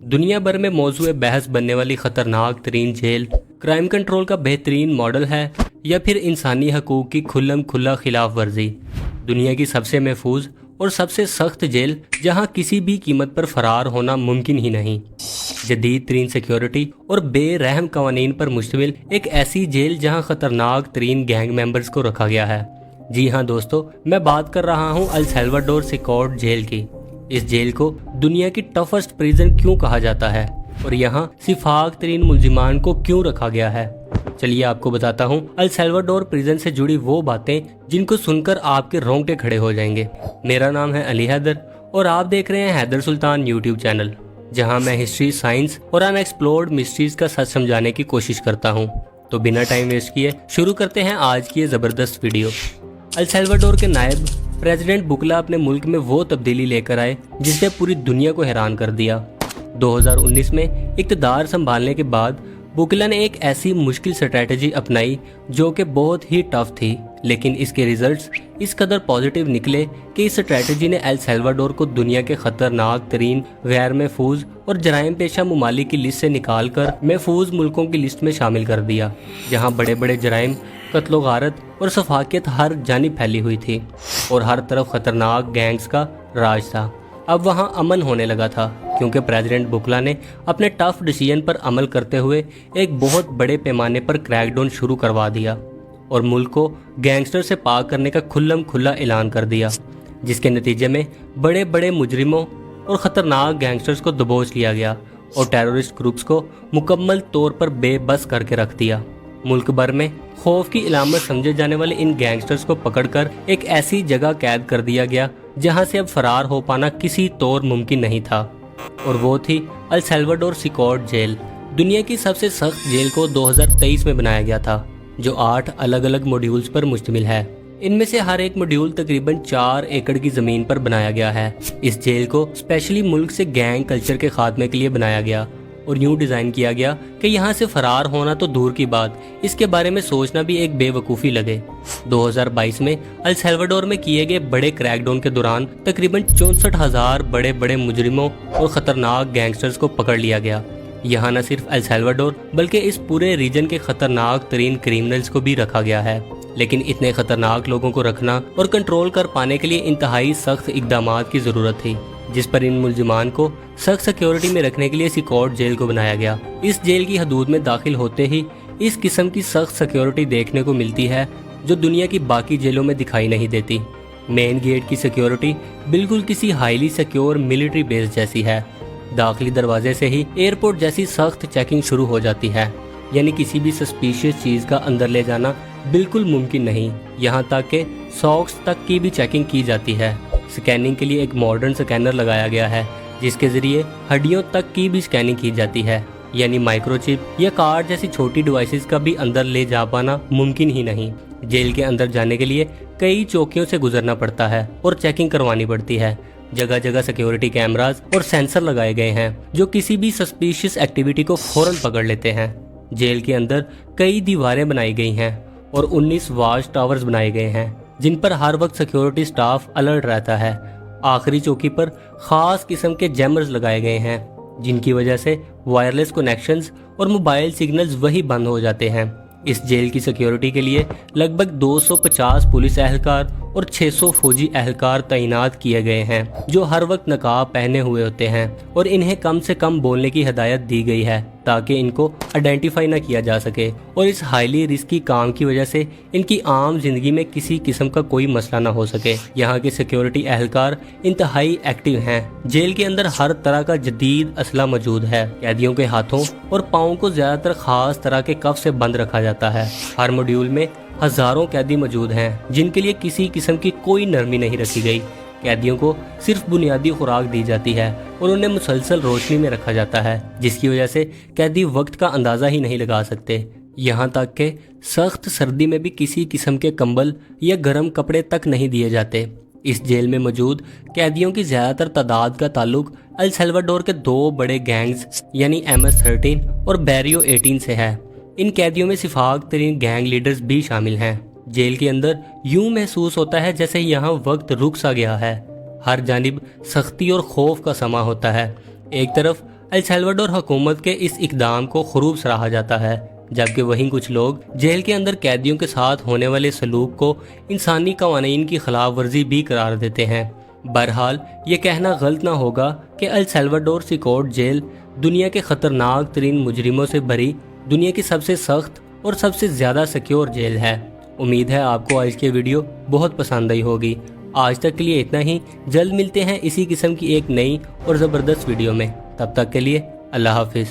दुनिया भर में मौजूए बहस बनने वाली खतरनाक तरीन जेल क्राइम कंट्रोल का बेहतरीन मॉडल है या फिर इंसानी हकूक की खुल्लम खुल्ला खिलाफ वर्जी। दुनिया की सबसे महफूज और सबसे सख्त जेल जहां किसी भी कीमत पर फरार होना मुमकिन ही नहीं। जदीद तरीन सिक्योरिटी और बेरहम कवानीन पर मुश्तमिल एक ऐसी जेल जहां खतरनाक तरीन गैंग मेंबर्स को रखा गया है। जी हाँ दोस्तों, मैं बात कर रहा हूँ अल सैल्वाडोर सिकोट जेल की। इस जेल को दुनिया की टफेस्ट प्रिजन क्यों कहा जाता है और यहाँ सिफाक तरीन मुल्जिमान को क्यों रखा गया है, चलिए आपको बताता हूँ अल सैल्वाडोर प्रिजन से जुड़ी वो बातें जिनको सुनकर आपके रोंगटे खड़े हो जाएंगे। मेरा नाम है अली हैदर और आप देख रहे हैं हैदर सुल्तान यूट्यूब चैनल, जहाँ मैं हिस्ट्री, साइंस और अनएक्सप्लोर्ड मिस्ट्रीज का सच समझाने की कोशिश करता हूँ। तो बिना टाइम वेस्ट किए शुरू करते हैं आज की ये जबरदस्त वीडियो। अल सैल्वाडोर के नायब प्रेसिडेंट बुकला अपने मुल्क में वो तब्दीली लेकर आए जिसने पूरी दुनिया को हैरान कर दिया। 2019 में इक़्तिदार संभालने के बाद बुकला ने एक ऐसी मुश्किल स्ट्रैटेजी अपनाई जो कि बहुत ही टफ थी, लेकिन इसके रिजल्ट्स इस कदर पॉजिटिव निकले कि इस स्ट्रैटेजी ने अल सैल्वाडोर को दुनिया के खतरनाक तरीन, गैर महफूज और जराइम पेशा ममालिक की लिस्ट से निकाल कर महफूज मुल्कों की लिस्ट में शामिल कर दिया, जहाँ बड़े बड़े जराइम, कत्लो गारत और सफाकियत हर जानिब फैली हुई थी और हर तरफ खतरनाक गैंग्स का राज था। अब वहाँ अमन होने लगा था क्योंकि प्रेसिडेंट बुकला ने अपने टफ डिसीजन पर अमल करते हुए एक बहुत बड़े पैमाने पर क्रैकडाउन शुरू करवा दिया और मुल्क को गैंगस्टर से पाक करने का खुल्लम खुल्ला ऐलान कर दिया, जिसके नतीजे में बड़े बड़े मुजरिमों और ख़तरनाक गैंगस्टर्स को दबोच लिया गया और टेररिस्ट ग्रुप्स को मुकम्मल तौर पर बेबस करके रख दिया। मुल्क भर में खौफ की इलामत समझे जाने वाले इन गैंगस्टर्स को पकड़कर एक ऐसी जगह कैद कर दिया गया जहां से अब फरार हो पाना किसी तौर मुमकिन नहीं था, और वो थी अल सैल्वाडोर सिकोट जेल। दुनिया की सबसे सख्त जेल को 2023 में बनाया गया था, जो 8 अलग अलग मॉड्यूल्स पर मुश्तमिल है। इनमें से हर एक मॉड्यूल तकरीबन 4 एकड़ की जमीन पर बनाया गया है। इस जेल को स्पेशली मुल्क से गैंग कल्चर के खात्मे के लिए बनाया गया और यूं डिज़ाइन किया गया कि यहाँ से फरार होना तो दूर की बात, इसके बारे में सोचना भी एक बेवकूफ़ी लगे। 2022 में अल सैल्वाडोर में किए गए बड़े क्रैकडाउन के दौरान तकरीबन 64,000 बड़े बड़े मुजरिमों और ख़तरनाक गैंगस्टर्स को पकड़ लिया गया। यहाँ न सिर्फ अल सैल्वाडोर बल्कि इस पूरे रीजन के खतरनाक तरीन क्रिमिनल्स को भी रखा गया है। लेकिन इतने खतरनाक लोगों को रखना और कंट्रोल कर पाने के लिए इंतहाई सख्त इक़दामात की ज़रूरत थी, जिस पर इन मुल्जिमान को सख्त सिक्योरिटी में रखने के लिए सिकोट जेल को बनाया गया। इस जेल की हदूद में दाखिल होते ही इस किस्म की सख्त सिक्योरिटी देखने को मिलती है जो दुनिया की बाकी जेलों में दिखाई नहीं देती। मेन गेट की सिक्योरिटी बिल्कुल किसी हाईली सिक्योर मिलिट्री बेस जैसी है। दाखिली दरवाजे से ही एयरपोर्ट जैसी सख्त चेकिंग शुरू हो जाती है, यानी किसी भी सस्पिशियस चीज़ का अंदर ले जाना बिल्कुल मुमकिन नहीं। यहाँ तक कि सॉक्स तक की भी चेकिंग की जाती है। स्कैनिंग के लिए एक मॉडर्न स्कैनर लगाया गया है जिसके ज़रिए हड्डियों तक की भी स्कैनिंग की जाती है, यानी माइक्रोचिप या कार्ड जैसी छोटी डिवाइसेस का भी अंदर ले जा पाना मुमकिन ही नहीं। जेल के अंदर जाने के लिए कई चौकियों से गुजरना पड़ता है और चेकिंग करवानी पड़ती है। जगह जगह सिक्योरिटी कैमरास और सेंसर लगाए गए हैं जो किसी भी सस्पिशियस एक्टिविटी को फौरन पकड़ लेते हैं। जेल के अंदर कई दीवारें बनाई गई हैं और 19 वॉच टावर्स बनाए गए हैं जिन पर हर वक्त सिक्योरिटी स्टाफ अलर्ट रहता है। आखिरी चौकी पर खास किस्म के जैमर्स लगाए गए हैं जिनकी वजह से वायरलेस कनेक्शंस और मोबाइल सिग्नल्स वही बंद हो जाते हैं। इस जेल की सिक्योरिटी के लिए लगभग 250 पुलिस एहलकार और 600 फौजी एहलकार तैनात किए गए हैं जो हर वक्त नकाब पहने हुए होते हैं और इन्हें कम से कम बोलने की हिदायत दी गई है ताकि इनको आइडेंटिफाई न किया जा सके और इस हाईली रिस्की काम की वजह से इनकी आम जिंदगी में किसी किस्म का कोई मसला न हो सके। यहाँ के सिक्योरिटी एहलकार इंतहाई एक्टिव हैं। जेल के अंदर हर तरह का जदीद असला मौजूद है। कैदियों के हाथों और पाँव को ज्यादातर खास तरह के कफ से बंद रखा जाता है। हर मॉड्यूल में हजारों कैदी मौजूद हैं जिनके लिए किसी किस्म की कोई नरमी नहीं रखी गई। कैदियों को सिर्फ बुनियादी खुराक दी जाती है और उन्हें मुसलसल रोशनी में रखा जाता है, जिसकी वजह से कैदी वक्त का अंदाज़ा ही नहीं लगा सकते। यहाँ तक कि सख्त सर्दी में भी किसी किस्म के कंबल या गर्म कपड़े तक नहीं दिए जाते। इस जेल में मौजूद कैदियों की ज़्यादातर तादाद का ताल्लुक अल सैल्वाडोर के 2 बड़े गैंग्स यानी MS-13 और बैरियो 18 से है। इन कैदियों में सिफाक तरीन गैंग लीडर्स भी शामिल हैं। जेल के अंदर यूं महसूस होता है जैसे यहाँ वक्त रुक सा गया है। हर जानिब सख्ती और खौफ का समा होता है। एक तरफ एल सल्वाडोर हुकूमत के इस इकदाम को खूब सराहा जाता है, जबकि वहीं कुछ लोग जेल के अंदर कैदियों के साथ होने वाले सलूक को इंसानी कवानीन की खिलाफ वर्जी भी करार देते हैं। बहरहाल ये कहना गलत ना होगा कि एल सल्वाडोर सिकोट जेल दुनिया के खतरनाक तरीन मुजरिमों से भरी दुनिया की सबसे सख्त और सबसे ज़्यादा सिक्योर जेल है। उम्मीद है आपको आज की वीडियो बहुत पसंद आई होगी। आज तक के लिए इतना ही। जल्द मिलते हैं इसी किस्म की एक नई और ज़बरदस्त वीडियो में। तब तक के लिए अल्लाह हाफिज़।